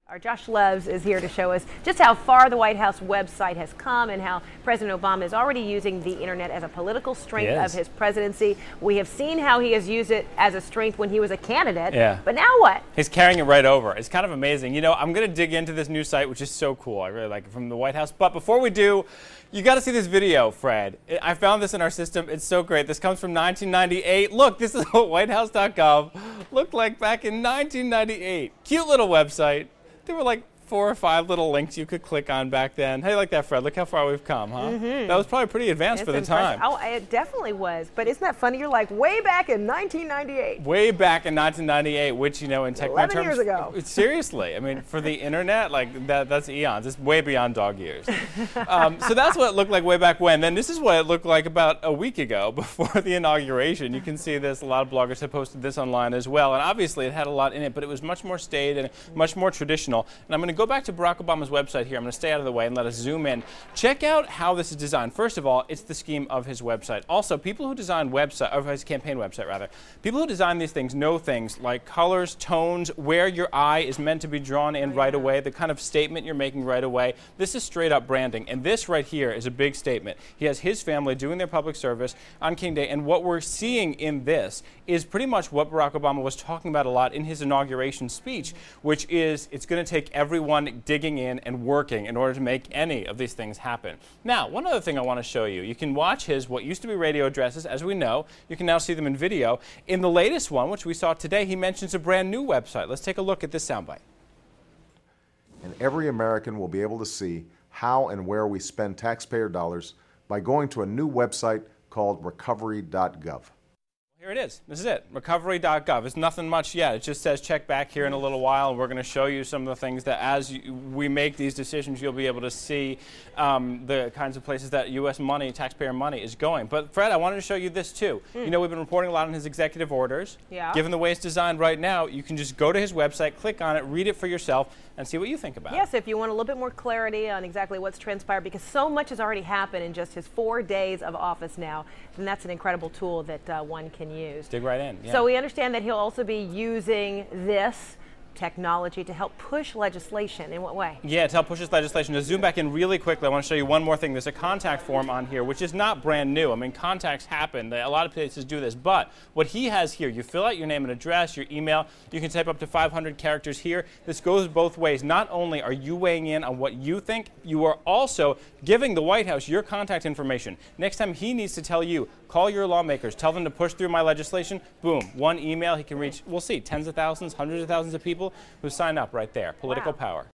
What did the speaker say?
Our Josh Levs is here to show us just how far the White House website has come and how President Obama is already using the internet as a political strength of his presidency. We have seen how he has used it as a strength when he was a candidate. Yeah. But now what? He's carrying it right over. It's kind of amazing. You know, I'm going to dig into this new site, which is so cool. I really like it, from the White House. But before we do, you got to see this video, Fred. I found this in our system. It's so great. This comes from 1998. Look, this is what whitehouse.gov looked like back in 1998. Cute little website. There were like 4 or 5 little links you could click on back then. How do you like that, Fred? Look how far we've come, huh? That was probably pretty advanced for the time. Oh, it definitely was. But isn't that funny? You're like way back in 1998. Way back in 1998, which, you know, in technical terms, 11 years ago. Seriously, I mean, for the internet, like that's eons. It's way beyond dog years. So that's what it looked like way back when. Then this is what it looked like about a week ago, before the inauguration. You can see this. A lot of bloggers have posted this online as well, and obviously it had a lot in it, but it was much more staid and much more traditional. And I'm going to go back to Barack Obama's website here. I'm going to stay out of the way and let us zoom in. Check out how this is designed. First of all, it's the scheme of his website. Also, people who design website, or his campaign website rather, people who design these things know things like colors, tones, where your eye is meant to be drawn in right away, the kind of statement you're making right away. This is straight up branding, and this right here is a big statement. He has his family doing their public service on King Day, and what we're seeing in this is pretty much what Barack Obama was talking about a lot in his inauguration speech, which is it's going to take everyone digging in and working in order to make any of these things happen. Now, one other thing I want to show you. You can watch his what used to be radio addresses, as we know. You can now see them in video. In the latest one, which we saw today, he mentions a brand new website. Let's take a look at this soundbite. And every American will be able to see how and where we spend taxpayer dollars by going to a new website called recovery.gov. Here it is. This is it. Recovery.gov. It's nothing much yet. It just says check back here in a little while, and we're going to show you some of the things that as we make these decisions, you'll be able to see the kinds of places that U.S. money, taxpayer money, is going. But, Fred, I wanted to show you this, too. You know, we've been reporting a lot on his executive orders. Yeah. Given the way it's designed right now, you can just go to his website, click on it, read it for yourself, and see what you think about it. Yes, if you want a little bit more clarity on exactly what's transpired, because so much has already happened in just his 4 days of office now, then that's an incredible tool that one can use. Dig right in. Yeah. So we understand that he'll also be using this technology to help push legislation. In what way? Yeah, to help push this legislation. To zoom back in really quickly, I want to show you one more thing. There's a contact form on here, which is not brand new. I mean, contacts happen. A lot of places do this. But what he has here, you fill out your name and address, your email. You can type up to 500 characters here. This goes both ways. Not only are you weighing in on what you think, you are also giving the White House your contact information. Next time he needs to tell you, call your lawmakers, tell them to push through my legislation, boom, one email, he can reach, we'll see, tens of thousands, hundreds of thousands of people who sign up right there. Political power.